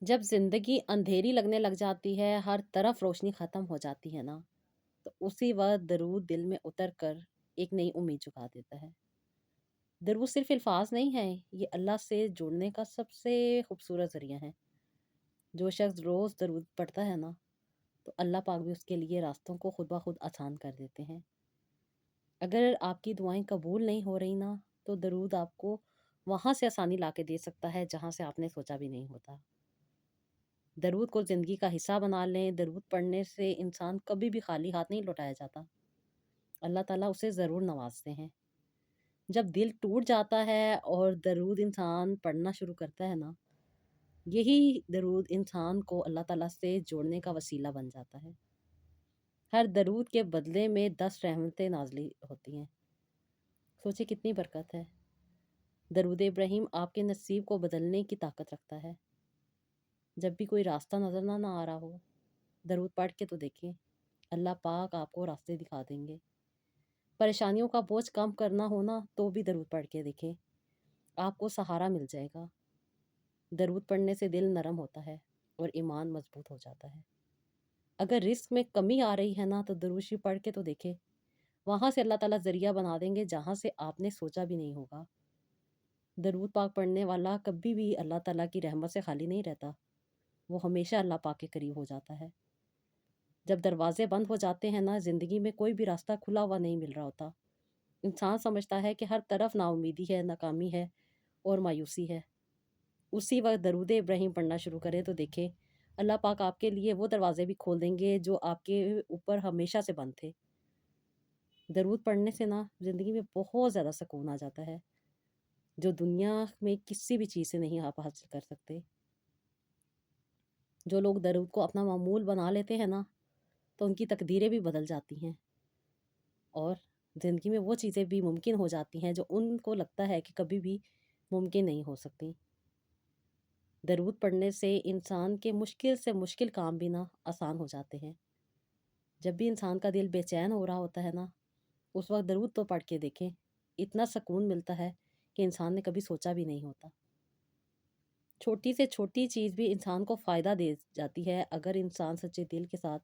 जब ज़िंदगी अंधेरी लगने लग जाती है, हर तरफ रोशनी ख़त्म हो जाती है ना, तो उसी वक़्त दरूद दिल में उतर कर एक नई उम्मीद जगा देता है। दरूद सिर्फ़ अल्फ़ाज़ नहीं है, ये अल्लाह से जुड़ने का सबसे खूबसूरत ज़रिया है। जो शख़्स रोज़ दरूद पढ़ता है ना, तो अल्लाह पाक भी उसके लिए रास्तों को खुद ब खुद आसान कर देते हैं। अगर आपकी दुआएँ कबूल नहीं हो रही ना, तो दरूद आपको वहाँ से आसानी ला के दे सकता है, जहाँ से आपने सोचा भी नहीं होता। दरूद को ज़िंदगी का हिस्सा बना लें। दरूद पढ़ने से इंसान कभी भी खाली हाथ नहीं लौटाया जाता। अल्लाह ताला उसे ज़रूर नवाज़ते हैं। जब दिल टूट जाता है और दरूद इंसान पढ़ना शुरू करता है ना, यही दरूद इंसान को अल्लाह ताला से जोड़ने का वसीला बन जाता है। हर दरूद के बदले में 10 रहमतें नाज़िल होती हैं। सोचिए कितनी बरकत है। दरूद इब्राहिम आपके नसीब को बदलने की ताकत रखता है। जब भी कोई रास्ता नज़र ना आ रहा हो, दरूद पढ़ के तो देखिए, अल्लाह पाक आपको रास्ते दिखा देंगे। परेशानियों का बोझ कम करना हो ना, तो भी दरूद पढ़ के देखें, आपको सहारा मिल जाएगा। दरूद पढ़ने से दिल नरम होता है और ईमान मजबूत हो जाता है। अगर रिस्क में कमी आ रही है ना, तो दरूद शरीफ पढ़ के तो देखें, वहाँ से अल्लाह ताला ज़रिया बना देंगे जहाँ से आपने सोचा भी नहीं होगा। दरूद पाक पढ़ने वाला कभी भी अल्लाह ताला की रहमत से खाली नहीं रहता, वो हमेशा अल्लाह पाक के करीब हो जाता है। जब दरवाजे बंद हो जाते हैं ना, ज़िंदगी में कोई भी रास्ता खुला हुआ नहीं मिल रहा होता। इंसान समझता है कि हर तरफ नाउम्मीदी है, नाकामी है और मायूसी है। उसी वक़्त दरूद इब्राहिम पढ़ना शुरू करें तो देखें, अल्लाह पाक आपके लिए वो दरवाज़े भी खोल देंगे जो आपके ऊपर हमेशा से बंद थे। दरूद पढ़ने से ना ज़िंदगी में बहुत ज़्यादा सुकून आ जाता है, जो दुनिया में किसी भी चीज़ से नहीं आप हासिल कर सकते। जो लोग दरूद को अपना मामूल बना लेते हैं ना, तो उनकी तकदीरें भी बदल जाती हैं और ज़िंदगी में वो चीज़ें भी मुमकिन हो जाती हैं, जो उनको लगता है कि कभी भी मुमकिन नहीं हो सकती। दरूद पढ़ने से इंसान के मुश्किल से मुश्किल काम भी ना आसान हो जाते हैं। जब भी इंसान का दिल बेचैन हो रहा होता है ना, उस वक़्त दरूद तो पढ़ के देखें, इतना सुकून मिलता है कि इंसान ने कभी सोचा भी नहीं होता। छोटी से छोटी चीज़ भी इंसान को फ़ायदा दे जाती है, अगर इंसान सच्चे दिल के साथ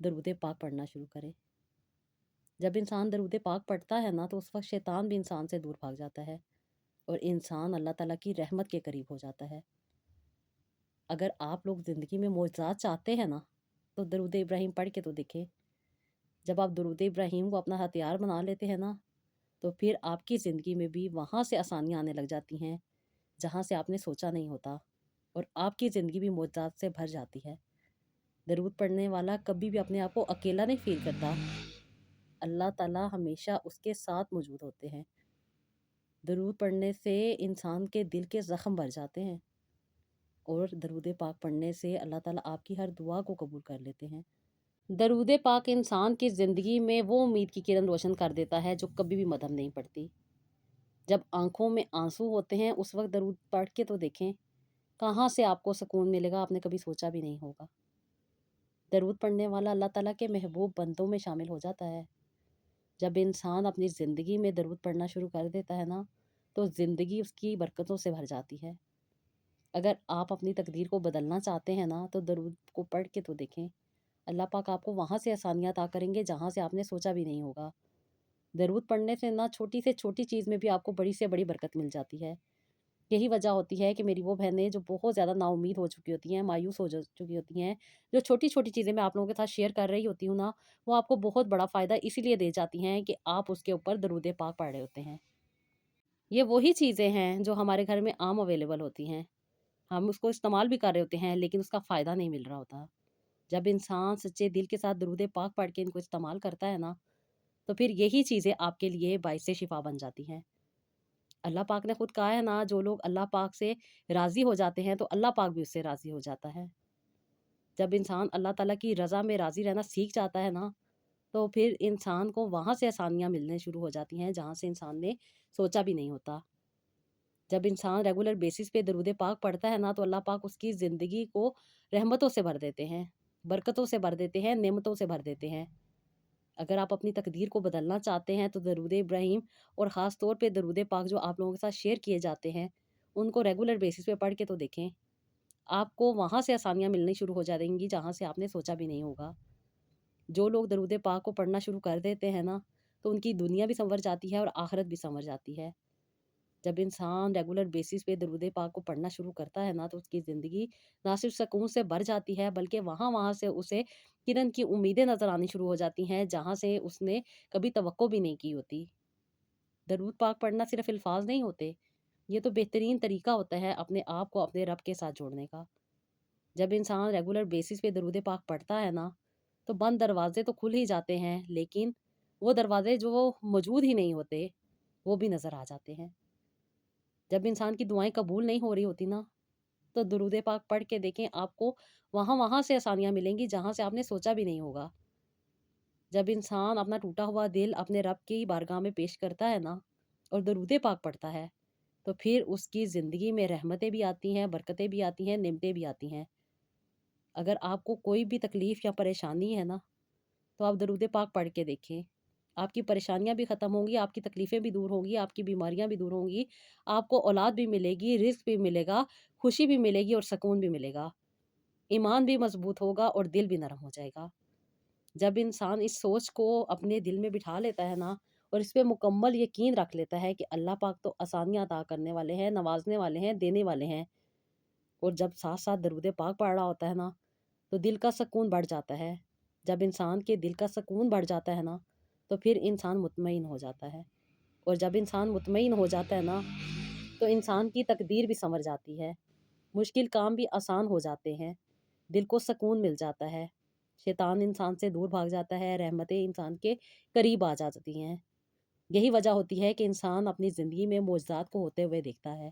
दरूद पाक पढ़ना शुरू करे। जब इंसान दरूद पाक पढ़ता है ना, तो उस वक़्त शैतान भी इंसान से दूर भाग जाता है और इंसान अल्लाह ताला की रहमत के करीब हो जाता है। अगर आप लोग ज़िंदगी में मोअज़्ज़ात चाहते हैं ना, तो दरूद इब्राहिम पढ़ के तो देखें। जब आप दरूद इब्राहिम को अपना हथियार बना लेते हैं ना, तो फिर आपकी ज़िंदगी में भी वहाँ से आसानियाँ आने लग जाती हैं, जहाँ से आपने सोचा नहीं होता और आपकी ज़िंदगी भी मोअज़्ज़ात से भर जाती है। दरूद पढ़ने वाला कभी भी अपने आप को अकेला नहीं फ़ील करता। अल्लाह ताला हमेशा उसके साथ मौजूद होते हैं। दरूद पढ़ने से इंसान के दिल के ज़ख्म भर जाते हैं और दरूद पाक पढ़ने से अल्लाह ताला आपकी हर दुआ को कबूल कर लेते हैं। दरूद पाक इंसान की ज़िंदगी में वो उम्मीद की किरण रोशन कर देता है जो कभी भी मद्धम नहीं पड़ती। जब आँखों में आँसू होते हैं, उस वक़्त दरूद पढ़ के तो देखें, कहाँ से आपको सुकून मिलेगा, आपने कभी सोचा भी नहीं होगा। दरूद पढ़ने वाला अल्लाह ताला के महबूब बंदों में शामिल हो जाता है। जब इंसान अपनी ज़िंदगी में दरूद पढ़ना शुरू कर देता है ना, तो ज़िंदगी उसकी बरकतों से भर जाती है। अगर आप अपनी तकदीर को बदलना चाहते हैं ना, तो दरूद को पढ़ के तो देखें। अल्लाह पाक आपको वहाँ से आसानियाँ अता करेंगे जहाँ से आपने सोचा भी नहीं होगा। दरूद पढ़ने से ना छोटी से छोटी चीज़ में भी आपको बड़ी से बड़ी बरकत मिल जाती है। यही वजह होती है कि मेरी वो बहनें जो बहुत ज़्यादा नाउम्मीद हो चुकी होती हैं, मायूस हो चुकी होती हैं, जो छोटी-छोटी चीज़ें मैं आप लोगों के साथ शेयर कर रही होती हूँ ना, वो आपको बहुत बड़ा फ़ायदा इसीलिए दे जाती हैं कि आप उसके ऊपर दरूद पाक पढ़ रहे होते हैं। ये वही चीज़ें हैं जो हमारे घर में आम अवेलेबल होती हैं। हम उसको इस्तेमाल भी कर रहे होते हैं, लेकिन उसका फ़ायदा नहीं मिल रहा होता। जब इंसान सच्चे दिल के साथ दरूद पाक पढ़ के इनको इस्तेमाल करता है ना, तो फिर यही चीज़ें आपके लिए बाइसे शिफ़ा बन जाती हैं। अल्लाह पाक ने खुद कहा है ना, जो लोग अल्लाह पाक से राज़ी हो जाते हैं, तो अल्लाह पाक भी उससे राज़ी हो जाता है। जब इंसान अल्लाह ताला की रज़ा में राज़ी रहना सीख जाता है ना, तो फिर इंसान को वहाँ से आसानियाँ मिलने शुरू हो जाती हैं, जहाँ से इंसान ने सोचा भी नहीं होता। जब इंसान रेगुलर बेसिस पे दरूद पाक पढ़ता है ना, तो अल्लाह पाक उसकी ज़िंदगी को रहमतों से भर देते हैं, बरकतों से भर देते हैं, नेमतों से भर देते हैं। अगर आप अपनी तकदीर को बदलना चाहते हैं, तो दरूद इब्राहिम और ख़ास तौर पे दरूद पाक जो आप लोगों के साथ शेयर किए जाते हैं, उनको रेगुलर बेसिस पे पढ़ के तो देखें। آپ کو وہاں سے آسانیاں ملنی شروع ہو جائیں گی جہاں سے آپ نے سوچا بھی نہیں ہوگا۔ جو لوگ درود پاک کو پڑھنا شروع کر دیتے ہیں نا، تو ان کی دنیا بھی سنور جاتی ہے اور آخرت بھی سنور جاتی ہے۔ جب انسان ریگولر بیسس پہ درود پاک کو پڑھنا شروع کرتا ہے نا، تو اس کی زندگی نہ صرف سکون سے بھر جاتی ہے، بلکہ وہاں سے اسے کرن کی امیدیں نظر آنی شروع ہو جاتی ہیں جہاں سے اس نے کبھی توقع بھی نہیں کی ہوتی۔ درود پاک پڑھنا صرف الفاظ نہیں ہوتے، یہ تو بہترین طریقہ ہوتا ہے اپنے آپ کو اپنے رب کے ساتھ جوڑنے کا۔ جب انسان ریگولر بیسس پہ درود پاک پڑھتا ہے نا، تو بند دروازے تو کھل ہی جاتے ہیں، لیکن وہ دروازے جو موجود ہی نہیں ہوتے وہ بھی نظر آ جاتے ہیں۔ جب انسان کی دعائیں قبول نہیں ہو رہی ہوتی نا، تو درود پاک پڑھ کے دیکھیں، آپ کو وہاں سے آسانیاں ملیں گی جہاں سے آپ نے سوچا بھی نہیں ہوگا۔ جب انسان اپنا ٹوٹا ہوا دل اپنے رب کی بارگاہ میں پیش کرتا ہے نا، اور درود پاک پڑھتا ہے، تو پھر اس کی زندگی میں رحمتیں بھی آتی ہیں، برکتیں بھی آتی ہیں، نعمتیں بھی آتی ہیں۔ اگر آپ کو کوئی بھی تکلیف یا پریشانی ہے نا، تو آپ درود پاک پڑھ کے دیکھیں، آپ کی پریشانیاں بھی ختم ہوں گی، آپ کی تکلیفیں بھی دور ہوں گی، آپ کی بیماریاں بھی دور ہوں گی، آپ کو اولاد بھی ملے گی، رزق بھی ملے گا، خوشی بھی ملے گی اور سکون بھی ملے گا، ایمان بھی مضبوط ہوگا اور دل بھی نرم ہو جائے گا۔ جب انسان اس سوچ کو اپنے دل میں بٹھا لیتا ہے نا، اور اس پہ مکمل یقین رکھ لیتا ہے کہ اللہ پاک تو آسانیاں عطا کرنے والے ہیں، نوازنے والے ہیں، دینے والے ہیں، اور جب ساتھ ساتھ درود پاک پڑھ رہا ہوتا ہے نا، تو دل کا سکون بڑھ جاتا ہے۔ جب انسان کے دل کا سکون بڑھ جاتا ہے نا، تو پھر انسان مطمئن ہو جاتا ہے، اور جب انسان مطمئن ہو جاتا ہے نا، تو انسان کی تقدیر بھی سنور جاتی ہے، مشکل کام بھی آسان ہو جاتے ہیں، دل کو سکون مل جاتا ہے، شیطان انسان سے دور بھاگ جاتا ہے، رحمتیں انسان کے قریب آ جاتی ہیں۔ یہی وجہ ہوتی ہے کہ انسان اپنی زندگی میں معجزات کو ہوتے ہوئے دیکھتا ہے۔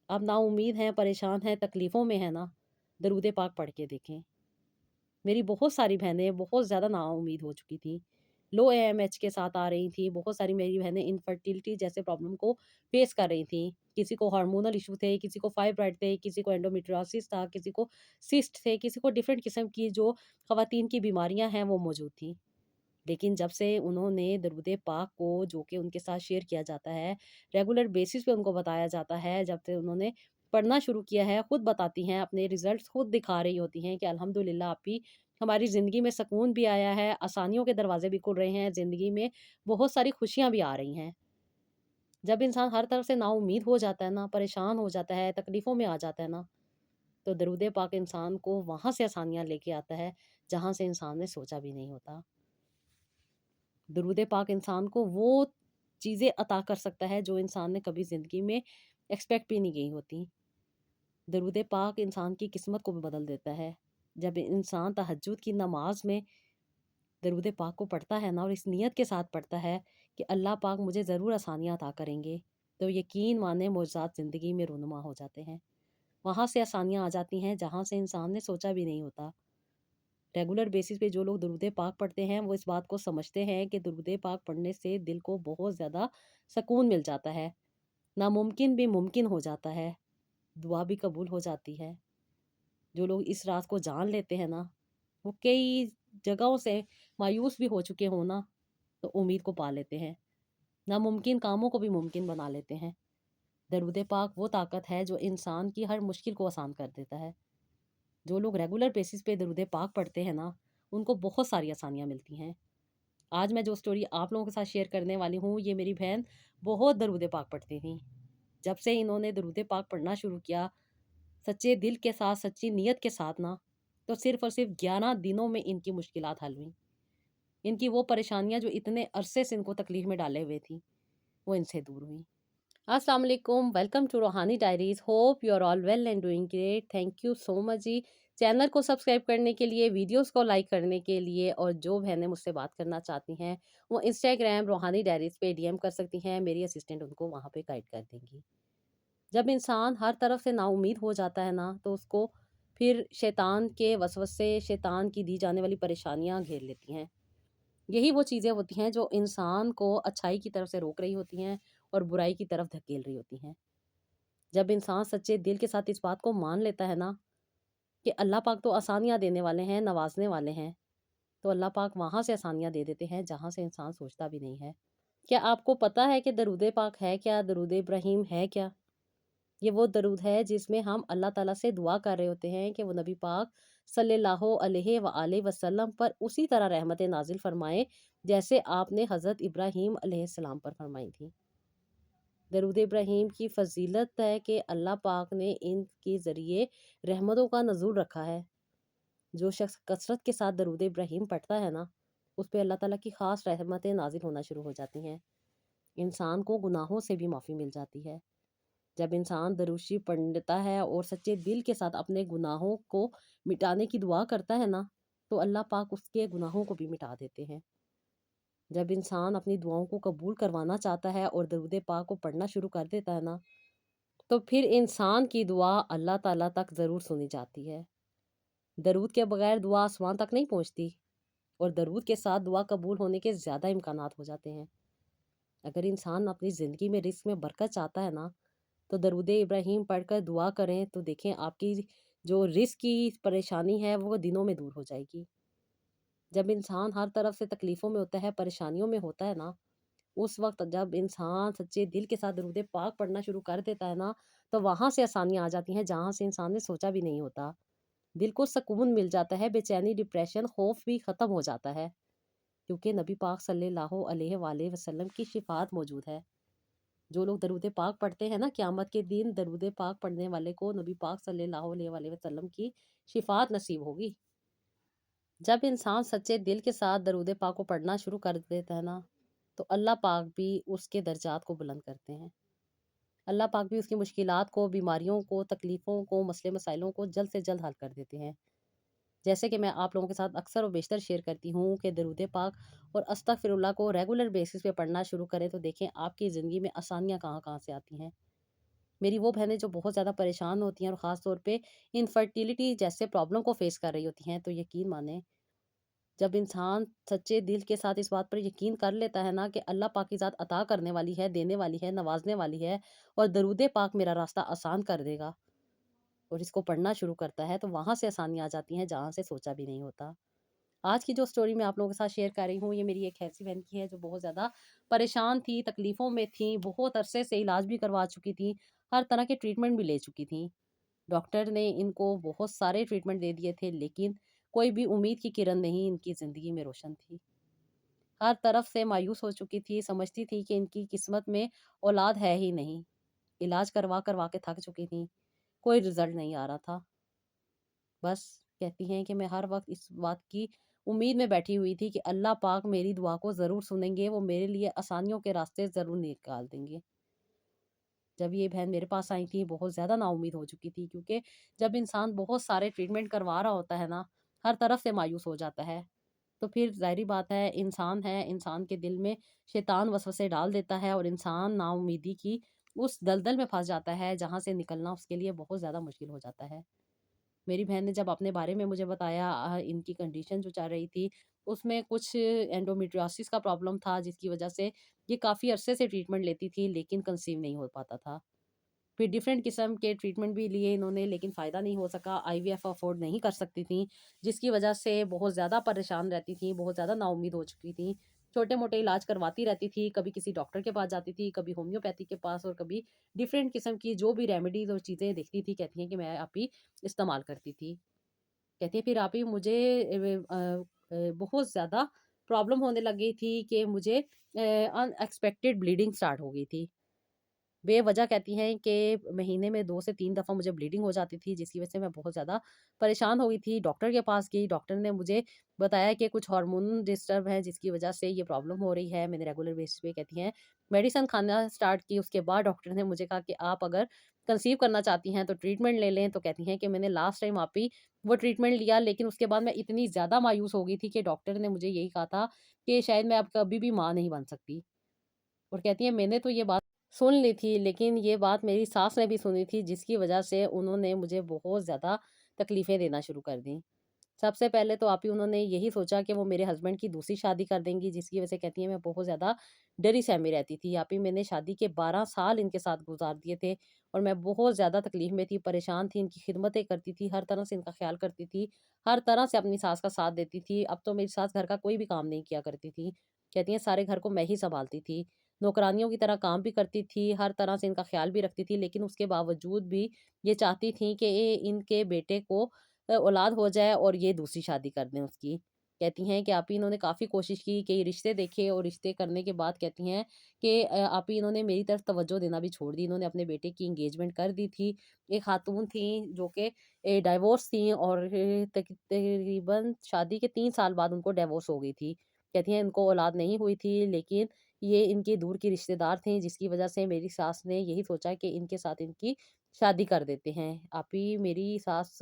آپ نا امید ہیں، پریشان ہیں، تکلیفوں میں ہیں نا، درود پاک پڑھ کے دیکھیں۔ میری بہت ساری بہنیں بہت زیادہ نا امید ہو چکی تھیں، لو اے ایم ایچ کے ساتھ آ رہی تھیں، بہت ساری میری بہنیں انفرٹیلٹی جیسے پرابلم کو فیس کر رہی تھیں، کسی کو ہارمونل ایشو تھے، کسی کو فائبرائڈ تھے، کسی کو انڈومیٹریوسس تھا، کسی کو سسٹ تھے، کسی کو ڈفرینٹ قسم کی جو خواتین کی بیماریاں ہیں وہ موجود تھیں۔ لیکن جب سے انہوں نے درود پاک کو، جو کہ ان کے ساتھ شیئر کیا جاتا ہے، ریگولر بیسس پہ ان کو بتایا جاتا ہے، جب سے انہوں نے پڑھنا شروع کیا ہے، خود بتاتی ہیں، اپنے ریزلٹس خود دکھا رہی ہوتی ہیں کہ الحمدللہ آپی ہماری زندگی میں سکون بھی آیا ہے، آسانیوں کے دروازے بھی کھل رہے ہیں، زندگی میں بہت ساری خوشیاں بھی آ رہی ہیں۔ جب انسان ہر طرف سے نا امید ہو جاتا ہے نا، پریشان ہو جاتا ہے، تکلیفوں میں آ جاتا ہے نا، تو درود پاک انسان کو وہاں سے آسانیاں لے کے آتا ہے جہاں سے انسان نے سوچا بھی نہیں ہوتا۔ درود پاک انسان کو وہ چیزیں عطا کر سکتا ہے جو انسان نے کبھی زندگی میں ایکسپیکٹ بھی نہیں کی ہوتی۔ درود پاک انسان کی قسمت کو بھی بدل دیتا ہے۔ جب انسان تہجد کی نماز میں درود پاک کو پڑھتا ہے نا، اور اس نیت کے ساتھ پڑھتا ہے کہ اللہ پاک مجھے ضرور آسانیاں عطا کریں گے، تو یقین مانے معجزات زندگی میں رونما ہو جاتے ہیں۔ وہاں سے آسانیاں آ جاتی ہیں جہاں سے انسان نے سوچا بھی نہیں ہوتا۔ ریگولر بیسس پہ جو لوگ درود پاک پڑھتے ہیں، وہ اس بات کو سمجھتے ہیں کہ درود پاک پڑھنے سے دل کو بہت زیادہ سکون مل جاتا ہے، ناممکن بھی ممکن ہو جاتا ہے، دعا بھی قبول ہو جاتی ہے۔ جو لوگ اس راز کو جان لیتے ہیں نا، وہ کئی جگہوں سے مایوس بھی ہو چکے ہوں نا، تو امید کو پا لیتے ہیں، ناممکن کاموں کو بھی ممکن بنا لیتے ہیں۔ درود پاک وہ طاقت ہے جو انسان کی ہر مشکل کو آسان کر دیتا ہے۔ جو لوگ ریگولر بیسس پہ درود پاک پڑھتے ہیں نا، ان کو بہت ساری آسانیاں ملتی ہیں۔ آج میں جو سٹوری آپ لوگوں کے ساتھ شیئر کرنے والی ہوں، یہ میری بہن بہت درود پاک پڑھتی تھیں۔ جب سے انہوں نے درود پاک پڑھنا شروع کیا، سچے دل کے ساتھ، سچی نیت کے ساتھ نا، تو صرف اور صرف 11 دنوں میں ان کی مشکلات حل ہوئیں۔ ان کی وہ پریشانیاں جو اتنے عرصے سے ان کو تکلیف میں ڈالے ہوئے تھیں، وہ ان سے دور ہوئیں۔ السلام علیکم، welcome to Roohani diaries, hope you are all well and doing great. Thank you so much جی، چینل کو سبسکرائب کرنے کے لیے، ویڈیوز کو لائک کرنے کے لیے، اور جو بہنیں مجھ سے بات کرنا چاہتی ہیں وہ انسٹاگرام روحانی ڈائریز پہ DM کر سکتی ہیں، میری اسسٹنٹ ان کو وہاں پہ گائیڈ کر دیں گی۔ جب انسان ہر طرف سے نا امید ہو جاتا ہے نا، تو اس کو پھر شیطان کے وسوسے، شیطان کی دی جانے والی پریشانیاں گھیر لیتی ہیں۔ یہی وہ چیزیں ہوتی ہیں جو انسان کو اچھائی کی طرف سے روک رہی ہوتی ہیں اور برائی کی طرف دھکیل رہی ہوتی ہیں۔ جب انسان سچے دل کے ساتھ اس بات کو مان لیتا ہے نا کہ اللہ پاک تو آسانیاں دینے والے ہیں، نوازنے والے ہیں، تو اللہ پاک وہاں سے آسانیاں دے دیتے ہیں جہاں سے انسان سوچتا بھی نہیں ہے۔ کیا آپ کو پتہ ہے کہ درود پاک ہے کیا؟ درود ابراہیم ہے کیا؟ یہ وہ درود ہے جس میں ہم اللہ تعالیٰ سے دعا کر رہے ہوتے ہیں کہ وہ نبی پاک صلی اللہ علیہ وآلہ وسلم پر اسی طرح رحمت نازل فرمائے جیسے آپ نے حضرت ابراہیم علیہ السلام پر فرمائی تھی۔ درود ابراہیم کی فضیلت ہے کہ اللہ پاک نے ان کے ذریعے رحمتوں کا نزول رکھا ہے۔ جو شخص کثرت کے ساتھ درود ابراہیم پڑھتا ہے نا، اس پہ اللہ تعالیٰ کی خاص رحمتیں نازل ہونا شروع ہو جاتی ہیں۔ انسان کو گناہوں سے بھی معافی مل جاتی ہے۔ جب انسان درود شریف پڑھتا ہے اور سچے دل کے ساتھ اپنے گناہوں کو مٹانے کی دعا کرتا ہے نا، تو اللہ پاک اس کے گناہوں کو بھی مٹا دیتے ہیں۔ جب انسان اپنی دعاؤں کو قبول کروانا چاہتا ہے اور درود پاک کو پڑھنا شروع کر دیتا ہے نا، تو پھر انسان کی دعا اللہ تعالیٰ تک ضرور سنی جاتی ہے۔ درود کے بغیر دعا آسمان تک نہیں پہنچتی، اور درود کے ساتھ دعا قبول ہونے کے زیادہ امکانات ہو جاتے ہیں۔ اگر انسان اپنی زندگی میں رزق میں برکت چاہتا ہے نا، تو درود ابراہیم پڑھ کر دعا کریں تو دیکھیں آپ کی جو رزق کی پریشانی ہے وہ دنوں میں دور ہو جائے گی۔ جب انسان ہر طرف سے تکلیفوں میں ہوتا ہے، پریشانیوں میں ہوتا ہے نا، اس وقت جب انسان سچے دل کے ساتھ درود پاک پڑھنا شروع کر دیتا ہے نا، تو وہاں سے آسانیاں آ جاتی ہیں جہاں سے انسان نے سوچا بھی نہیں ہوتا۔ دل کو سکون مل جاتا ہے، بے چینی، ڈپریشن، خوف بھی ختم ہو جاتا ہے، کیونکہ نبی پاک صلی اللہ علیہ وآلہ وسلم کی شفاعت موجود ہے۔ جو لوگ درود پاک پڑھتے ہیں نا، قیامت کے دن درود پاک پڑھنے والے کو نبی پاک صلی اللہ علیہ وآلہ وسلم کی شفاعت نصیب ہوگی۔ جب انسان سچے دل کے ساتھ درود پاک کو پڑھنا شروع کر دیتا ہے نا، تو اللہ پاک بھی اس کے درجات کو بلند کرتے ہیں۔ اللہ پاک بھی اس کی مشکلات کو، بیماریوں کو، تکلیفوں کو، مسئلے مسائلوں کو جلد سے جلد حل کر دیتے ہیں۔ جیسے کہ میں آپ لوگوں کے ساتھ اکثر و بیشتر شیئر کرتی ہوں کہ درود پاک اور استغفر اللہ کو ریگولر بیسس پہ پڑھنا شروع کریں تو دیکھیں آپ کی زندگی میں آسانیاں کہاں کہاں سے آتی ہیں۔ میری وہ بہنیں جو بہت زیادہ پریشان ہوتی ہیں اور خاص طور پہ انفرٹیلٹی جیسے پرابلم کو فیس کر رہی ہوتی ہیں، تو یقین مانیں جب انسان سچے دل کے ساتھ اس بات پر یقین کر لیتا ہے نا کہ اللہ پاک کی ذات عطا کرنے والی ہے، دینے والی ہے، نوازنے والی ہے، اور درود پاک میرا راستہ آسان کر دے گا، اور اس کو پڑھنا شروع کرتا ہے، تو وہاں سے آسانیاں آ جاتی ہیں جہاں سے سوچا بھی نہیں ہوتا۔ آج کی جو سٹوری میں آپ لوگوں کے ساتھ شیئر کر رہی ہوں، یہ میری ایک ایسی بہن کی ہے جو بہت زیادہ پریشان تھی، تکلیفوں میں تھیں، بہت عرصے سے علاج بھی کروا چکی تھیں، ہر طرح کے ٹریٹمنٹ بھی لے چکی تھیں۔ ڈاکٹر نے ان کو بہت سارے ٹریٹمنٹ دے دیے تھے، لیکن کوئی بھی امید کی کرن نہیں ان کی زندگی میں روشن تھی۔ ہر طرف سے مایوس ہو چکی تھی، سمجھتی تھی کہ ان کی قسمت میں اولاد ہے ہی نہیں۔ علاج کروا کروا کے تھک چکی تھیں، کوئی رزلٹ نہیں آ رہا تھا۔ بس کہتی ہیں کہ میں ہر وقت اس بات کی امید میں بیٹھی ہوئی تھی کہ اللہ پاک میری دعا کو ضرور سنیں گے، وہ میرے لیے آسانیوں کے راستے ضرور نکال دیں گے۔ جب یہ بہن میرے پاس آئی تھی بہت زیادہ نا امید ہو چکی تھی، کیونکہ جب انسان بہت سارے ٹریٹمنٹ کروا رہا ہوتا ہے نا، ہر طرف سے مایوس ہو جاتا ہے، تو پھر ظاہری بات ہے انسان کے دل میں شیطان وسوسے ڈال دیتا ہے اور انسان نا امیدی کی اس دلدل میں پھنس جاتا ہے جہاں سے نکلنا اس کے لیے بہت زیادہ مشکل ہو جاتا ہے۔ میری بہن نے جب اپنے بارے میں مجھے بتایا ان کی کنڈیشن جو چل رہی تھی، اس میں کچھ اینڈومیٹریوسس کا پرابلم تھا، جس کی وجہ سے یہ کافی عرصے سے ٹریٹمنٹ لیتی تھی لیکن کنسیو نہیں ہو پاتا تھا۔ پھر ڈیفرنٹ قسم کے ٹریٹمنٹ بھی لیے انہوں نے لیکن فائدہ نہیں ہو سکا، آئی وی ایف افورڈ نہیں کر سکتی تھیں، جس کی وجہ سے بہت زیادہ پریشان رہتی تھیں، بہت زیادہ نا امید ہو چکی تھیں، چھوٹے موٹے علاج کرواتی رہتی تھی، کبھی کسی ڈاکٹر کے پاس جاتی تھی، کبھی ہومیوپیتھی کے پاس، اور کبھی ڈیفرنٹ قسم کی جو بھی ریمیڈیز اور چیزیں دیکھتی تھی، کہتی ہیں کہ میں آپ ہی استعمال کرتی تھی۔ کہتی ہیں پھر آپ ہی مجھے بہت زیادہ پرابلم ہونے لگ گئی تھی کہ مجھے ان ایکسپیکٹڈ بلیڈنگ سٹارٹ ہو گئی تھی بے وجہ۔ کہتی ہیں کہ مہینے میں 2 سے 3 دفعہ مجھے بلیڈنگ ہو جاتی تھی، جس کی وجہ سے میں بہت زیادہ پریشان ہو گئی تھی، ڈاکٹر کے پاس گئی، ڈاکٹر نے مجھے بتایا کہ کچھ ہارمون ڈسٹرب ہیں جس کی وجہ سے یہ پرابلم ہو رہی ہے۔ میں نے ریگولر بیسس پہ کہتی ہیں میڈیسن کھانا سٹارٹ کی، اس کے بعد ڈاکٹر نے مجھے کہا کہ آپ اگر کنسیو کرنا چاہتی ہیں تو ٹریٹمنٹ لے لیں، تو کہتی ہیں کہ میں نے لاسٹ ٹائم آپ ہی وہ ٹریٹمنٹ لیا، لیکن اس کے بعد میں اتنی زیادہ مایوس ہو گئی تھی کہ ڈاکٹر نے مجھے یہی کہا تھا کہ شاید میں اب کبھی بھی ماں نہیں بن سکتی۔ اور کہتی ہیں میں نے تو یہ بات سن لی تھی، لیکن یہ بات میری ساس نے بھی سنی تھی، جس کی وجہ سے انہوں نے مجھے بہت زیادہ تکلیفیں دینا شروع کر دیں۔ سب سے پہلے تو آپ ہی انہوں نے یہی سوچا کہ وہ میرے ہسبینڈ کی دوسری شادی کر دیں گی، جس کی وجہ سے کہتی ہیں میں بہت زیادہ ڈری سہمی رہتی تھی۔ آپ ہی میں نے شادی کے 12 سال ان کے ساتھ گزار دیے تھے، اور میں بہت زیادہ تکلیف میں تھی، پریشان تھی، ان کی خدمتیں کرتی تھی، ہر طرح سے ان کا خیال کرتی تھی، ہر طرح سے اپنی ساس کا ساتھ دیتی تھی۔ اب تو میری ساس گھر کا کوئی بھی کام نہیں کیا کرتی تھی، کہتی ہیں سارے گھر کو میں ہی سنبھالتی تھی، नौकरानियों की तरह काम भी करती थी, हर तरह से इनका ख़्याल भी रखती थी, लेकिन उसके बावजूद भी ये चाहती थीं कि इनके बेटे को औलाद हो जाए और ये दूसरी शादी कर दें उसकी। कहती हैं कि आपी इन्होंने काफ़ी कोशिश की कि रिश्ते देखे, और रिश्ते करने के बाद कहती हैं कि आपी इन्होंने मेरी तरफ तवज्जो देना भी छोड़ दी। इन्होंने अपने बेटे की एंगेजमेंट कर दी थी। एक खातून थीं जो कि डाइवोर्स थीं, और तकरीबन शादी के 3 साल बाद उनको डाइवोर्स हो गई थी। कहती हैं इनको औलाद नहीं हुई थी, लेकिन ये इनके दूर की रिश्तेदार थे, जिसकी वजह से मेरी सास ने यही सोचा कि इनके साथ इनकी शादी कर देते हैं। आपी मेरी सास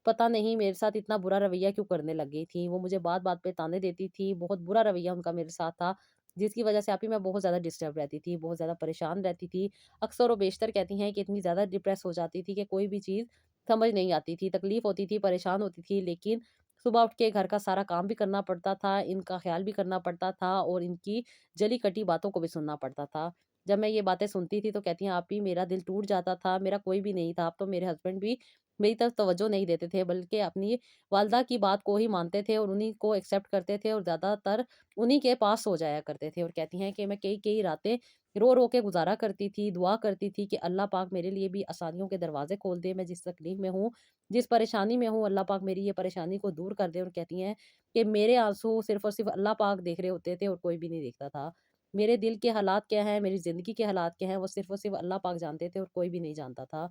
पता नहीं मेरे साथ इतना बुरा रवैया क्यों करने लग गई थी। वो मुझे बात-बात पे ताने देती थी, बहुत बुरा रवैया उनका मेरे साथ था, जिसकी वजह से आपी मैं बहुत ज़्यादा डिस्टर्ब रहती थी, बहुत ज़्यादा परेशान रहती थी। अक्सर और बेशतर कहती हैं कि इतनी ज़्यादा डिप्रेस हो जाती थी कि कोई भी चीज़ समझ नहीं आती थी, तकलीफ़ होती थी, परेशान होती थी, लेकिन सुबह उठ के घर का सारा काम भी करना पड़ता था, इनका ख़्याल भी करना पड़ता था, और इनकी जली-कटी बातों को भी सुनना पड़ता था। जब मैं ये बातें सुनती थी तो कहती हैं, "आप ही मेरा दिल टूट जाता था, मेरा कोई भी नहीं था। अब तो मेरे हस्बैंड भी मेरी तरफ तवज्जो नहीं देते थे, बल्कि अपनी वालदा की बात को ही मानते थे और उन्हीं को एक्सेप्ट करते थे, और ज़्यादातर उन्हीं के पास सो जाया करते थे।" और कहती हैं कि मैं कई-कई रातें रो-रो के गुज़ारा करती थी, दुआ करती थी कि अल्लाह पाक मेरे लिए भी आसानियों के दरवाज़े खोल दे। मैं जिस तकलीफ़ में हूँ, जिस परेशानी में हूँ, अल्लाह पाक मेरी ये परेशानी को दूर कर दे। और कहती हैं कि मेरे आँसू सिर्फ़ और सिर्फ़ अल्लाह पाक देख रहे होते थे, और कोई भी नहीं देखता था। मेरे दिल के हालात क्या हैं, मेरी ज़िंदगी के हालात क्या हैं, वो सिर्फ़ और सिर्फ़ अल्लाह पाक जानते थे, और कोई भी नहीं जानता था।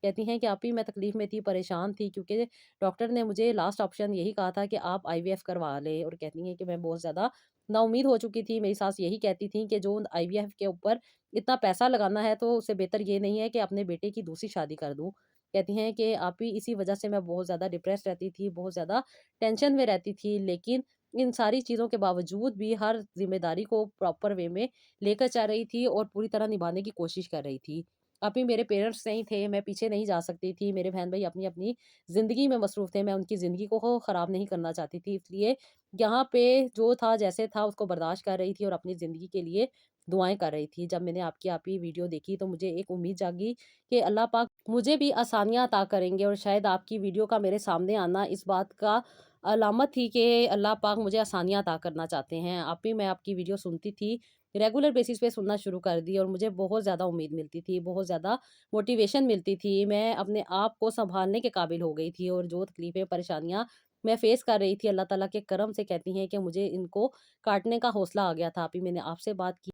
कहती हैं कि आप ही मैं तकलीफ़ में थी, परेशान थी, क्योंकि डॉक्टर ने मुझे लास्ट ऑप्शन यही कहा था कि आप आईवीएफ करवा लें। और कहती हैं कि मैं बहुत ज़्यादा नाउम्मीद हो चुकी थी। मेरी सास यही कहती थी कि जो आईवीएफ के ऊपर इतना पैसा लगाना है, तो उससे बेहतर ये नहीं है कि अपने बेटे की दूसरी शादी कर दूँ। कहती हैं कि आप ही इसी वजह से मैं बहुत ज़्यादा डिप्रेस्ड रहती थी, बहुत ज़्यादा टेंशन में रहती थी, लेकिन इन सारी चीज़ों के बावजूद भी हर ज़िम्मेदारी को प्रॉपर वे में लेकर चल रही थी, और पूरी तरह निभाने की कोशिश कर रही थी। अभी मेरे पेरेंट्स नहीं थे, मैं पीछे नहीं जा सकती थी, मेरे बहन-भाई अपनी-अपनी ज़िंदगी में मसरूफ़ थे, मैं उनकी ज़िंदगी को ख़राब नहीं करना चाहती थी, इसलिए यहाँ पे जो था जैसे था उसको बर्दाश्त कर रही थी, और अपनी ज़िंदगी के लिए दुआएँ कर रही थी। जब मैंने आपकी आप ही वीडियो देखी तो मुझे एक उम्मीद जागी कि अल्लाह पाक मुझे भी आसानियाँ अता करेंगे, और शायद आपकी वीडियो का मेरे सामने आना इस बात का अलामत थी कि अल्लाह पाक मुझे आसानियाँ अता करना चाहते हैं। आप ही मैं आपकी वीडियो सुनती थी, रेगुलर बेसिस पे सुनना शुरू कर दी, और मुझे बहुत ज़्यादा उम्मीद मिलती थी, बहुत ज़्यादा मोटिवेशन मिलती थी। मैं अपने आप को सँभालने के काबिल हो गई थी, और जो तकलीफ़ें, परेशानियाँ मैं फ़ेस कर रही थी, अल्लाह ताला के करम से कहती हैं कि मुझे इनको काटने का हौसला आ गया था। आप ही मैंने आपसे बात की,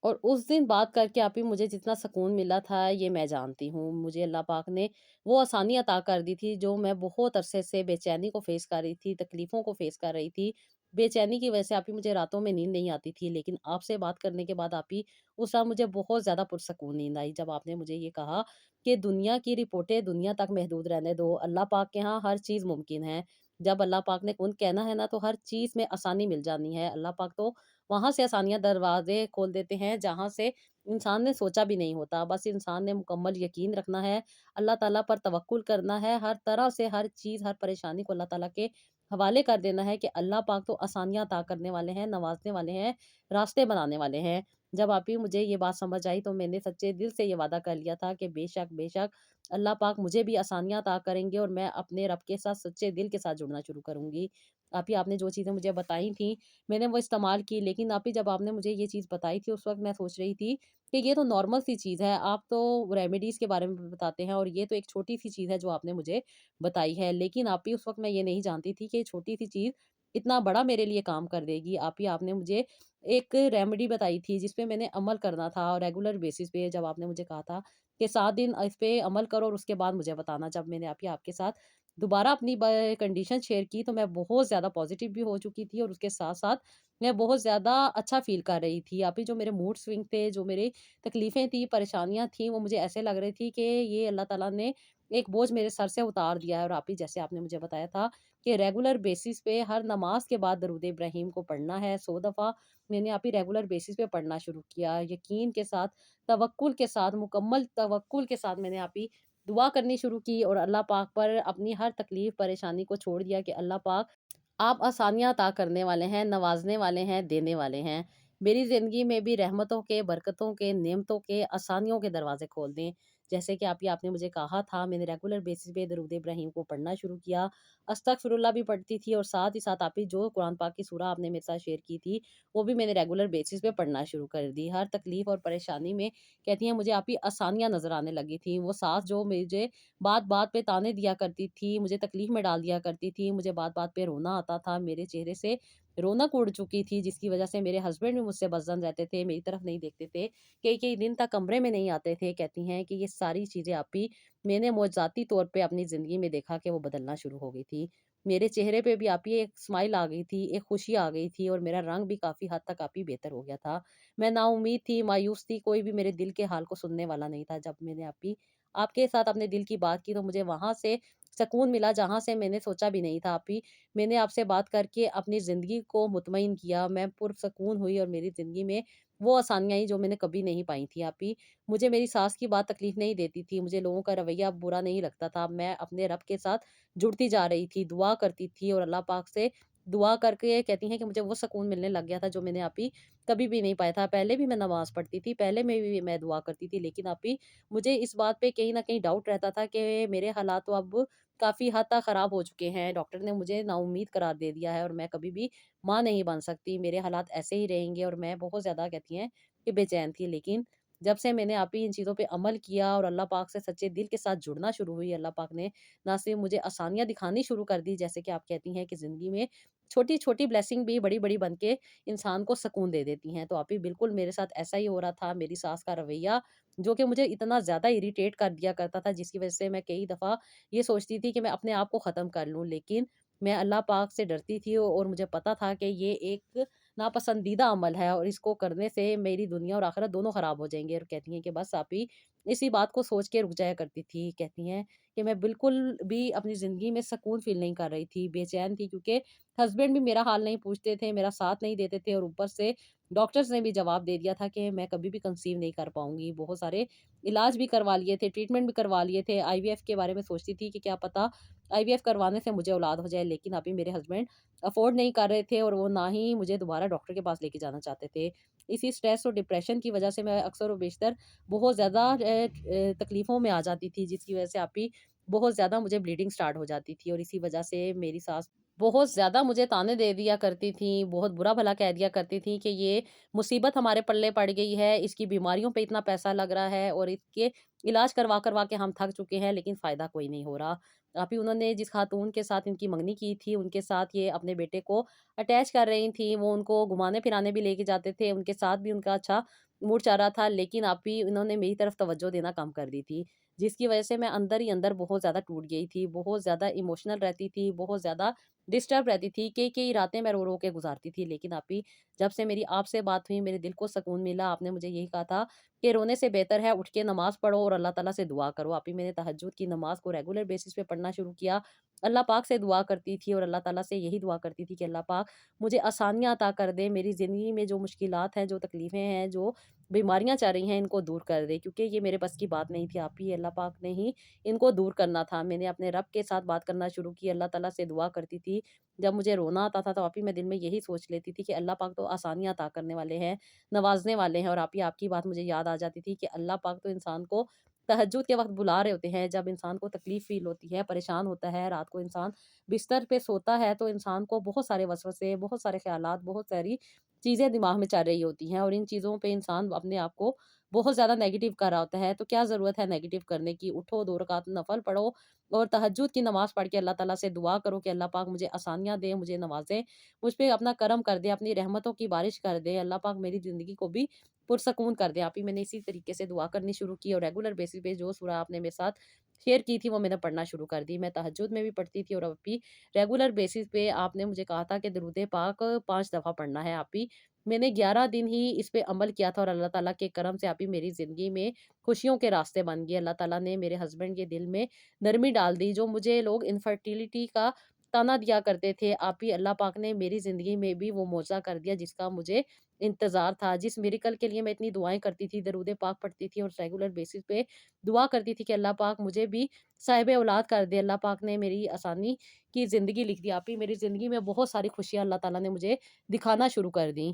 और उस दिन बात करके आप ही मुझे जितना सुकून मिला था, ये मैं जानती हूँ। मुझे अल्लाह पाक ने वो आसानी अता कर दी थी, जो मैं बहुत अरसे से बेचैनी को फ़ेस कर रही थी, तकलीफ़ों को फ़ेस कर रही थी। बेचैनी की वजह से आप ही मुझे रातों में नींद नहीं आती थी, लेकिन आपसे बात करने के बाद आप ही उस रात मुझे बहुत ज़्यादा पुरसकून नींद आई, जब आपने मुझे ये कहा कि दुनिया की रिपोर्टें दुनिया तक महदूद रहने दो, अल्लाह पाक के यहाँ हर चीज़ मुमकिन है। जब अल्लाह पाक ने कुन कहना है ना, तो हर चीज़ में आसानी मिल जानी है। अल्लाह पाक तो वहाँ से आसानियाँ दरवाज़े खोल देते हैं जहाँ से इंसान ने सोचा भी नहीं होता। बस इंसान ने मुकम्मल यकीन रखना है, अल्लाह ताला पर तवक्कुल करना है, हर तरह से हर चीज़, हर परेशानी को अल्लाह ताला के हवाले कर देना है कि अल्लाह पाक तो आसानियाँ अता करने वाले हैं, नवाज़ने वाले हैं, रास्ते बनाने वाले हैं। जब आप ही मुझे ये बात समझ आई, तो मैंने सच्चे दिल से ये वादा कर लिया था कि बेशक, बेशक अल्लाह पाक मुझे भी आसानियाँ अता करेंगे, और मैं अपने रब के साथ सच्चे दिल के साथ जुड़ना शुरू करूँगी। आप ही आपने जो चीज़ें मुझे बताई थी, मैंने वो इस्तेमाल की, लेकिन आप ही जब आपने मुझे ये चीज़ बताई थी, उस वक़्त मैं सोच रही थी कि ये तो नॉर्मल सी चीज़ है, आप तो रेमेडीज़ के बारे में बताते हैं, और ये तो एक छोटी-सी चीज़ है जो आपने मुझे बताई है। लेकिन आप ही उस वक़्त मैं ये नहीं जानती थी कि ये छोटी-सी चीज़ इतना बड़ा मेरे लिए काम कर देगी। आप ही आपने मुझे एक रेमेडी बताई थी जिस पे मैंने अमल करना था, और रेगुलर बेसिस पे जब आपने मुझे कहा था कि 7 दिन इस पे अमल करो और उसके बाद मुझे बताना। जब मैंने आप ही आपके साथ दोबारा अपनी कंडीशन शेयर की, तो मैं बहुत ज़्यादा पॉज़िटिव भी हो चुकी थी, और उसके साथ-साथ मैं बहुत ज़्यादा अच्छा फ़ील कर रही थी। आप ही जो मेरे मूड स्विंग थे, जो मेरी तकलीफ़ें थी, परेशानियाँ थी, वो मुझे ऐसे लग रही थी कि ये अल्लाह ताला ने एक बोझ मेरे सर से उतार दिया है। और आप ही जैसे आपने मुझे बताया था कि रेगुलर बेसिस पे हर नमाज़ के बाद दरूद इब्राहिम को पढ़ना है 100 दफ़ा। मैंने आप ही रेगुलर बेसिस पे पढ़ना शुरू किया। यकीन के साथ, तवक्कुल के साथ, मुकम्मल तवक्कुल के साथ मैंने आप ही दुआ करनी शुरू की, और अल्लाह पाक पर अपनी हर तकलीफ़, परेशानी को छोड़ दिया कि अल्लाह पाक आप आसानियाँ अता करने वाले हैं, नवाज़ने वाले हैं, देने वाले हैं। मेरी ज़िंदगी में भी रहमतों के, बरकतों के, नेमतों के, आसानियों के दरवाज़े खोल दें। जैसे कि आप ये आपने मुझे कहा था, मैंने रेगुलर बेसिस पे दरूद इब्राहिम को पढ़ना शुरू किया। अस्तगफिरुल्लाह भी पढ़ती थी और साथ ही साथ आप ही जो कुरान पाक की सूरा आपने मेरे साथ शेयर की थी, वो भी मैंने रेगुलर बेसिस पे पढ़ना शुरू कर दी। हर तकलीफ़ और परेशानी में कहती हैं मुझे आप ही आसानियाँ नज़र आने लगी थी। वो सास जो मुझे बात-बात पे ताने दिया करती थी, मुझे तकलीफ़ में डाल दिया करती थी, मुझे बात-बात पे रोना आता था, मेरे चेहरे से रौनक उड़ चुकी थी, जिसकी वज़ह से मेरे हस्बैंड भी मुझसे बज़्ज़न रहते थे, मेरी तरफ नहीं देखते थे। कई-कई दिन तक कमरे में नहीं आते थे। कहती हैं कि ये सारी चीज़ें आप ही मैंने मौज़ाती तौर पे अपनी ज़िंदगी में देखा कि वो बदलना शुरू हो गई थी। मेरे चेहरे पे भी आप ही एक स्माइल आ गई थी, एक खुशी आ गई थी और मेरा रंग भी काफ़ी हद तक आप ही बेहतर हो गया था। मैं नाउम्मीद थी, मायूस थी, कोई भी मेरे दिल के हाल को सुनने वाला नहीं था। जब मैंने आप ही आपके साथ अपने दिल की बात की तो मुझे वहाँ से सकून मिला जहाँ से मैंने सोचा भी नहीं था। आप ही मैंने आपसे बात करके अपनी ज़िंदगी को मुतमईन किया, मैं पुरसकून हुई और मेरी ज़िंदगी में वो आसानियाँ आई जो मैंने कभी नहीं पाई थी। आप ही मुझे मेरी सास की बात तकलीफ़ नहीं देती थी, मुझे लोगों का रवैया बुरा नहीं लगता था। मैं अपने रब के साथ जुड़ती जा रही थी, दुआ करती थी और अल्लाह पाक से दुआ करके कहती हैं कि मुझे वो सुकून मिलने लग गया था जो मैंने आप ही कभी भी नहीं पाया था। पहले भी मैं नमाज़ पढ़ती थी, पहले में भी मैं दुआ करती थी, लेकिन आप ही मुझे इस बात पे कहीं न कहीं डाउट रहता था कि मेरे हालात तो अब काफ़ी हद तक ख़राब हो चुके हैं। डॉक्टर ने मुझे नाउम्मीद करार दे दिया है और मैं कभी भी माँ नहीं बन सकती। मेरे हालात ऐसे ही रहेंगे और मैं बहुत ज़्यादा कहती हैं कि बेचैन थी। लेकिन जब से मैंने आप ही इन चीज़ों पे अमल किया और अल्लाह पाक से सच्चे दिल के साथ जुड़ना शुरू हुई, अल्लाह पाक ने ना सिर्फ़ मुझे आसानियाँ दिखानी शुरू कर दी, जैसे कि आप कहती हैं कि ज़िंदगी में छोटी-छोटी ब्लेसिंग भी बड़ी-बड़ी बन के इंसान को सुकून दे देती हैं। तो आप ही बिल्कुल मेरे साथ ऐसा ही हो रहा था। मेरी सास का रवैया जो कि मुझे इतना ज़्यादा इरिटेट कर दिया करता था, जिसकी वज़ह से मैं कई दफ़ा ये सोचती थी कि मैं अपने आप को ख़त्म कर लूँ। लेकिन मैं अल्लाह पाक से डरती थी और मुझे पता था कि ये एक नापसंदीदा अमल है और इसको करने से मेरी दुनिया और आखिरत दोनों ख़राब हो जाएँगे। और कहती हैं कि बस आप ही इसी बात को सोच के रुक जाया करती थी। कहती हैं कि मैं बिल्कुल भी अपनी ज़िंदगी में सुकून फ़ील नहीं कर रही थी, बेचैन थी, क्योंकि हस्बैंड भी मेरा हाल नहीं पूछते थे, मेरा साथ नहीं देते थे और ऊपर से डॉक्टर्स ने भी जवाब दे दिया था कि मैं कभी भी कंसीव नहीं कर पाऊँगी। बहुत सारे इलाज भी करवा लिए थे, ट्रीटमेंट भी करवा लिए थे। आईवीएफ के बारे में सोचती थी कि क्या पता आईवीएफ करवाने से मुझे औलाद हो जाए, लेकिन अभी मेरे हस्बैंड अफ़ोर्ड नहीं कर रहे थे और वो ना ही मुझे दोबारा डॉक्टर के पास लेके जाना चाहते थे। इसी स्ट्रेस और डिप्रेशन की वज़ह से मैं अक्सर और बेशतर बहुत ज़्यादा तकलीफ़ों में आ जाती थी, जिसकी वज़ह से आप ही बहुत ज़्यादा मुझे ब्लीडिंग स्टार्ट हो जाती थी और इसी वज़ह से मेरी सास बहुत ज़्यादा मुझे ताने दे दिया करती थीं, बहुत बुरा-भला कह दिया करती थीं कि ये मुसीबत हमारे पल्ले पड़ गई है, इसकी बीमारियों पे इतना पैसा लग रहा है और इसके इलाज करवा-करवा के हम थक चुके हैं, लेकिन फ़ायदा कोई नहीं हो रहा। अभी उन्होंने जिस खातून के साथ इनकी मंगनी की थी, उनके साथ ये अपने बेटे को अटैच कर रही थीं, वो उनको घुमाने-फिराने भी लेके जाते थे, उनके साथ भी उनका अच्छा मूड चल रहा था, लेकिन अभी इन्होंने मेरी तरफ तवज्जो देना कम कर दी थी, जिसकी वज़ह से मैं अंदर ही अंदर बहुत ज़्यादा टूट गई थी, बहुत ज़्यादा इमोशनल रहती थी, बहुत ज़्यादा डिस्टर्ब रहती थी, कई-कई रातें मैं रो-रो के गुज़ारती थी। लेकिन अभी जब से मेरी आपसे बात हुई, मेरे दिल को सुकून मिला। आपने मुझे यही कहा था कि रोने से बेहतर है उठ के नमाज़ पढ़ो और अल्लाह ताला से दुआ करो। आप ही मैंने तहज्जुद की नमाज़ को रेगुलर बेसिस पे पढ़ना शुरू किया। अल्लाह पाक से दुआ करती थी और अल्लाह ताला से यही दुआ करती थी कि अल्लाह पाक मुझे आसानियाँ अता कर दे, मेरी ज़िंदगी में जो मुश्किलात हैं, जो तकलीफ़ें हैं, जो बीमारियाँ चल रही हैं, इनको दूर कर दे, क्योंकि ये मेरे बस की बात नहीं थी। आप ही अल्लाह पाक ने ही इनको दूर करना था। मैंने अपने रब के साथ बात करना शुरू की, अल्लाह ताला से दुआ करती थी। जब मुझे रोना आता था तो आप ही मैं दिल में यही सोच लेती थी कि अल्लाह पाक तो आसानियाँ अता करने वाले हैं, नवाज़ने वाले हैं। और आप ही आपकी बात मुझे याद आ जाती थी कि अल्लाह पाक तो इंसान को तहज्जुद के वक़्त बुला रहे होते हैं, जब इंसान को तकलीफ़ फ़ील होती है, परेशान होता है, रात को इंसान बिस्तर पे सोता है तो इंसान को बहुत सारे वसवसे, बहुत सारे ख़्यालात, बहुत सारी चीज़ें दिमाग में चल रही होती हैं और इन चीज़ों पे इंसान अपने आप को बहुत ज़्यादा नेगेटिव कर रहा होता है। तो क्या ज़रूरत है नेगेटिव करने की? उठो, 2 रकात नफ़ल पढ़ो और तहज्जुद की नमाज़ पढ़ के अल्लाह ताला से दुआ करो कि अल्लाह पाक मुझे आसानियाँ दे, मुझे नवाज़े, मुझ पे अपना करम कर दे, अपनी रहमतों की बारिश कर दे। अल्लाह पाक मेरी ज़िंदगी को भी पुरसकून कर दे। आप ही मैंने इसी तरीके से दुआ करनी शुरू की और रेगुलर बेसिस पे जो सूरा आपने मेरे साथ शेयर की थी, वो मैंने पढ़ना शुरू कर दी। मैं तहज्जुद में भी पढ़ती थी और अब भी रेगुलर बेसिस पे आपने मुझे कहा था कि दरूद पाक 5 दफ़ा पढ़ना है। आप ही मैंने 11 दिन ही इस पे अमल किया था और अल्लाह ताला के करम से आप ही मेरी ज़िंदगी में खुशियों के रास्ते बन गए। अल्लाह ताला ने मेरे हस्बैंड के दिल में नरमी डाल दी, जो मुझे लोग इनफर्टिलिटी का ताना दिया करते थे, आप ही अल्लाह पाक ने मेरी ज़िंदगी में भी वो मौज़ा कर दिया जिसका मुझे इंतज़ार था। जिस मिरेकल के लिए मैं इतनी दुआएँ करती थी, दरूद पाक पढ़ती थी और रेगुलर बेसिस पे दुआ करती थी कि अल्लाह पाक मुझे भी साहिब औलाद कर दे। अल्लाह पाक ने मेरी आसानी की ज़िंदगी लिख दी। आप ही मेरी ज़िंदगी में बहुत सारी खुशियाँ अल्लाह ताला ने मुझे दिखाना शुरू कर दी।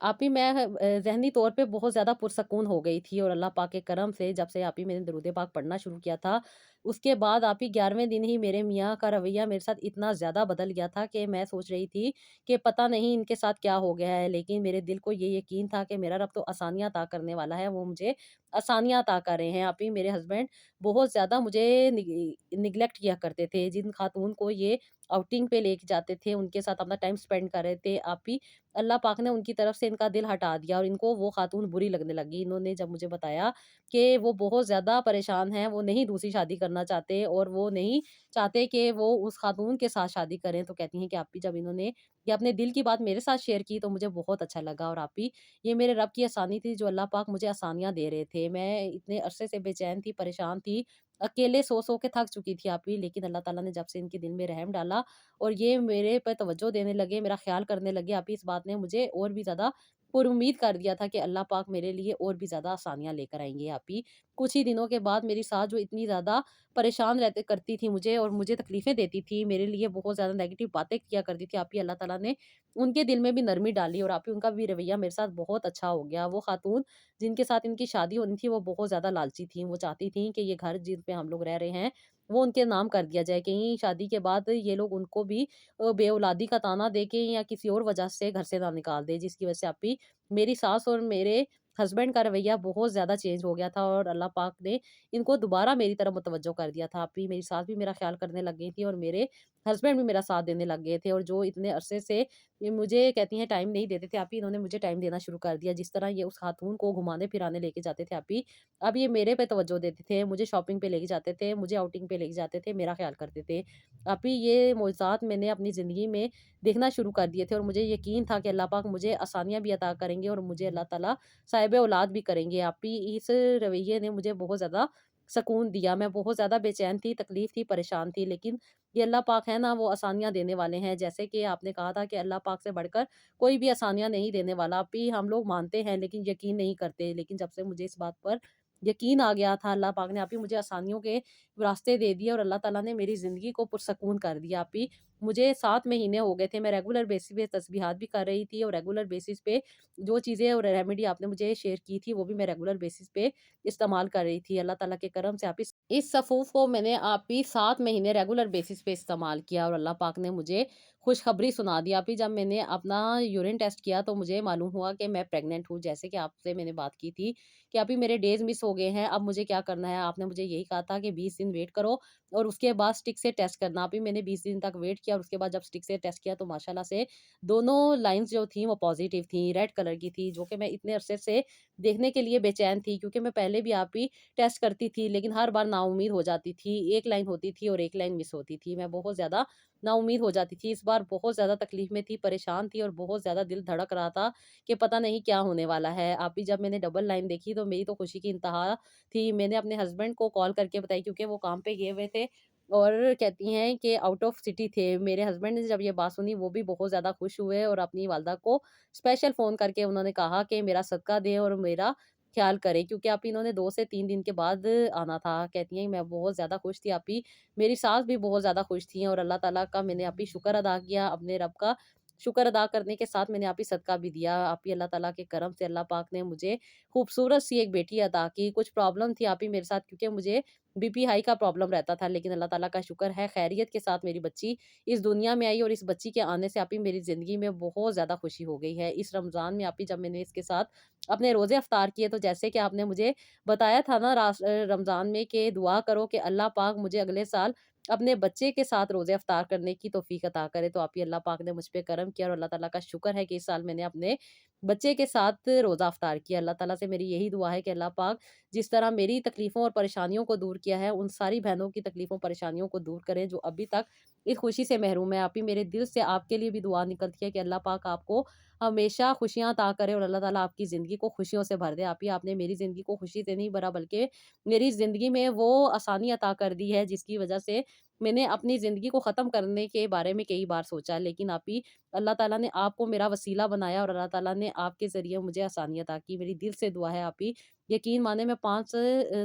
आप ही मैं ज़हनी तौर पे बहुत ज़्यादा पुरसकून हो गई थी, और अल्लाह पाक के करम से जब से आप ही मैंने दरूद पाक पढ़ना शुरू किया था, उसके बाद आप ही 11वें दिन ही मेरे मियाँ का रवैया मेरे साथ इतना ज़्यादा बदल गया था कि मैं सोच रही थी कि पता नहीं इनके साथ क्या हो गया है। लेकिन मेरे दिल को ये यकीन था कि मेरा रब तो आसानियाँ अता करने वाला है, वो मुझे आसानियाँ अता कर रहे हैं। आप ही मेरे हस्बैंड बहुत ज़्यादा मुझे निग्लेक्ट किया करते थे। जिन खातून को ये आउटिंग पे लेके जाते थे, उनके साथ अपना टाइम स्पेंड कर रहे थे, आप ही अल्लाह पाक ने उनकी तरफ से इनका दिल हटा दिया और इनको वो खातून बुरी लगने लगी। इन्होंने जब मुझे बताया कि वो बहुत ज़्यादा परेशान हैं, वो नहीं दूसरी शादी करना चाहते और वो नहीं चाहते कि वो उस खातून के साथ शादी करें, तो कहती हैं कि आप ही जब इन्होंने ये अपने दिल की बात मेरे साथ शेयर की तो मुझे बहुत अच्छा लगा, और आप ही ये मेरे रब की आसानी थी जो अल्लाह पाक मुझे आसानियाँ दे रहे थे। मैं इतने अरसे से बेचैन थी, परेशान थी, अकेले सो-सो के थक चुकी थी आप ही, लेकिन अल्लाह ताला ने जब से इनके दिल में रहम डाला और ये मेरे पे तवज्जो देने लगे, मेरा ख़्याल करने लगे, आप ही इस बात ने मुझे और भी ज़्यादा पुरुम्मीद कर दिया था कि अल्लाह पाक मेरे लिए और भी ज़्यादा आसानियाँ लेकर आएँगे आप ही। कुछ ही दिनों के बाद मेरी सास जो इतनी ज़्यादा परेशान रहते करती थी मुझे और मुझे तकलीफ़ें देती थी, मेरे लिए बहुत ज़्यादा नेगेटिव बातें किया करती थी, आप ही अल्लाह ताला ने उनके दिल में भी नरमी डाली और आप ही उनका भी रवैया मेरे साथ बहुत अच्छा हो गया। वो खातून जिनके साथ इनकी शादी होनी थी, वो बहुत ज़्यादा लालची थीं, वो चाहती थीं कि ये घर जिन पे हम लोग रह रहे हैं, वो उनके नाम कर दिया जाए। कहीं शादी के बाद ये लोग उनको भी बेऔलादी का ताना दे के या किसी और वजह से घर से ना निकाल दें, जिसकी वजह से आप ही मेरी सास और मेरे हस्बैंड का रवैया बहुत ज़्यादा चेंज हो गया था और अल्लाह पाक ने इनको दोबारा मेरी तरफ मुतवज्जो कर दिया था। आप ही मेरी सास भी मेरा ख़्याल करने लग गई थी और मेरे हस्बैंड भी मेरा साथ देने लग गए थे, और जो इतने अरसे से ये मुझे कहती हैं टाइम नहीं देते थे, आप ही इन्होंने मुझे टाइम देना शुरू कर दिया। जिस तरह ये उस खातून को घुमाने-फिराने लेके जाते थे आप ही, अब ये मेरे पे तवज्जो देते थे, मुझे शॉपिंग पे लेके जाते थे, मुझे आउटिंग पे लेके जाते थे, मेरा ख़्याल करते थे। आप ही ये मोज़ात मैंने अपनी ज़िंदगी में देखना शुरू कर दिए थे और मुझे यकीन था कि अल्लाह पाक मुझे आसानियाँ भी अता करेंगे और मुझे अल्लाह ताला साहिब औलाद भी करेंगे। आप ही इस रवैये ने मुझे बहुत ज़्यादा सकून दिया। मैं बहुत ज़्यादा बेचैन थी, तकलीफ़ थी, परेशान थी, लेकिन ये अल्लाह पाक है ना, वो आसानियाँ देने वाले हैं। जैसे कि आपने कहा था कि अल्लाह पाक से बढ़कर कोई भी आसानियाँ नहीं देने वाला। आप ही हम लोग मानते हैं लेकिन यकीन नहीं करते। लेकिन जब से मुझे इस बात पर यकीन आ गया था, अल्लाह पाक ने आप ही मुझे आसानियों के रास्ते दे दिए और अल्लाह ताला ने मेरी ज़िंदगी को पुरसकून कर दिया। आप ही मुझे 7 महीने हो गए थे, मैं रेगुलर बेसिस पे तस्बीहात भी कर रही थी और रेगुलर बेसिस पे जो चीज़ें और रेमेडी आपने मुझे शेयर की थी, वो भी मैं रेगुलर बेसिस पे इस्तेमाल कर रही थी। अल्लाह ताला के करम से आप इस सफ़ूफ़ को मैंने आप ही 7 महीने रेगुलर बेसिस पे इस्तेमाल किया और अल्लाह पाक ने मुझे खुशखबरी सुना दी। आप ही जब मैंने अपना यूरिन टेस्ट किया तो मुझे मालूम हुआ कि मैं प्रेग्नेंट हूँ। जैसे कि आपसे मैंने बात की थी कि अभी मेरे डेज़ मिस हो गए हैं, अब मुझे क्या करना है? आपने मुझे यही कहा था कि 20 दिन वेट करो और उसके बाद स्टिक से टेस्ट करना। अभी मैंने 20 दिन तक वेट किया और उसके बाद जब स्टिक से टेस्ट किया तो माशाल्लाह से दोनों लाइन्स जो थी वो पॉज़िटिव थी, रेड कलर की थी, जो कि मैं इतने अरसे से देखने के लिए बेचैन थी, क्योंकि मैं पहले भी आप ही टेस्ट करती थी, लेकिन हर बार नाउम्मीद हो जाती थी। एक लाइन होती थी और एक लाइन मिस होती थी। मैं बहुत ज़्यादा नाउम्मीद हो जाती थी। इस बार बहुत ज़्यादा तकलीफ़ में थी, परेशान थी और बहुत ज़्यादा दिल धड़क रहा था कि पता नहीं क्या होने वाला है। आप ही जब मैंने डबल लाइन देखी तो मेरी तो खुशी की इंतहा थी। मैंने अपने हस्बैंड को कॉल करके बताई, क्योंकि वो काम पे गए हुए थे और कहती हैं कि आउट ऑफ सिटी थे। मेरे हस्बैंड ने जब ये बात सुनी वो भी बहुत ज़्यादा खुश हुए और अपनी वालदा को स्पेशल फ़ोन करके उन्होंने कहा कि मेरा सदका दें और मेरा ख़्याल करें, क्योंकि आप इन्होंने 2 से 3 दिन के बाद आना था। कहती हैं मैं बहुत ज़्यादा खुश थी आप ही, मेरी सास भी बहुत ज़्यादा खुश थी और अल्लाह ताला का मैंने आप ही शुक्र अदा किया, अपने रब का शुक्र अदा करने के साथ मैंने आप ही सदका भी दिया। आप ही अल्लाह ताला के करम से अल्लाह पाक ने मुझे खूबसूरत सी एक बेटी अता की। कुछ प्रॉब्लम थी आप ही मेरे साथ, क्योंकि मुझे बीपी हाई का प्रॉब्लम रहता था, लेकिन अल्लाह ताला का शुक्र है खैरियत के साथ मेरी बच्ची इस दुनिया में आई और इस बच्ची के आने से आप ही मेरी ज़िंदगी में बहुत ज़्यादा खुशी हो गई है। इस रमज़ान में आप ही जब मैंने इसके साथ अपने रोज़े अफ्तार किए, तो जैसे कि आपने मुझे बताया था ना रमज़ान में कि दुआ करो कि अल्लाह पाक मुझे अगले साल अपने बच्चे के साथ रोज़े अफ्तार करने की तौफ़ीक अता करे। तो आप ही अल्लाह पाक ने मुझ पे करम किया और अल्लाह ताला का शुक्र है कि इस साल मैंने अपने बच्चे के साथ रोज़ा अफ्तार किया। अल्लाह ताला से मेरी यही दुआ है कि अल्लाह पाक जिस तरह मेरी तकलीफ़ों और परेशानियों को दूर किया है, उन सारी बहनों की तकलीफ़ों, परेशानियों को दूर करें जो अभी तक इस खुशी से महरूम है। आप ही मेरे दिल से आपके लिए भी दुआ निकलती है कि अल्लाह पाक आपको हमेशा खुशियाँ अता करे और अल्लाह ताला आपकी ज़िंदगी को खुशियों से भर दे। आप ही आपने मेरी ज़िंदगी को खुशी से नहीं भरा, बल्कि मेरी ज़िंदगी में वो आसानी अता कर दी है जिसकी वज़ह से मैंने अपनी ज़िंदगी को ख़त्म करने के बारे में कई बार सोचा। लेकिन आप ही अल्लाह ताला ने आपको मेरा वसीला बनाया और अल्लाह ताला ने आपके ज़रिए मुझे आसानी अता की। मेरी दिल से दुआ है आप ही यकीन माने मैं 5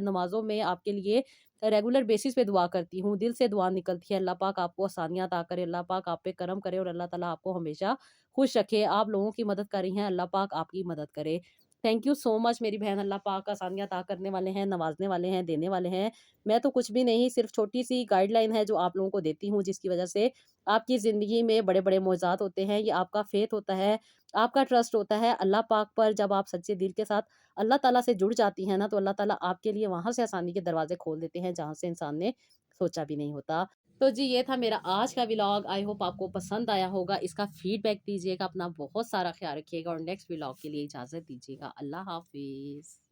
नमाज़ों में आपके लिए रेगुलर बेसिस पे दुआ करती हूँ, दिल से दुआ निकलती है, अल्लाह पाक आपको आसानियाँ अता करे, अल्लाह पाक आप पे करम करे और अल्लाह ताला आपको हमेशा खुश रखे। आप लोगों की मदद कर रही हैं, अल्लाह पाक आपकी मदद करे। थैंक यू सो मच मेरी बहन, अल्लाह पाक आसानियाँ अता करने वाले हैं, नवाज़ने वाले हैं, देने वाले हैं। मैं तो कुछ भी नहीं, सिर्फ़ छोटी-सी गाइडलाइन है जो आप लोगों को देती हूँ, जिसकी वज़ह से आपकी ज़िंदगी में बड़े-बड़े मोज़ात होते हैं। ये आपका फ़ेथ होता है, आपका ट्रस्ट होता है अल्लाह पाक पर। जब आप सच्चे दिल के साथ अल्लाह ताला से जुड़ जाती हैं ना, तो अल्लाह ताला आपके लिए वहाँ से आसानी के दरवाज़े खोल देते हैं, जहाँ से इंसान ने सोचा भी नहीं होता। तो जी, ये था मेरा आज का व्लॉग। आई होप आपको पसंद आया होगा। इसका फीडबैक दीजिएगा, अपना बहुत सारा ख़्याल रखिएगा और नेक्स्ट व्लॉग के लिए इजाज़त दीजिएगा। अल्लाह हाफ़िज़।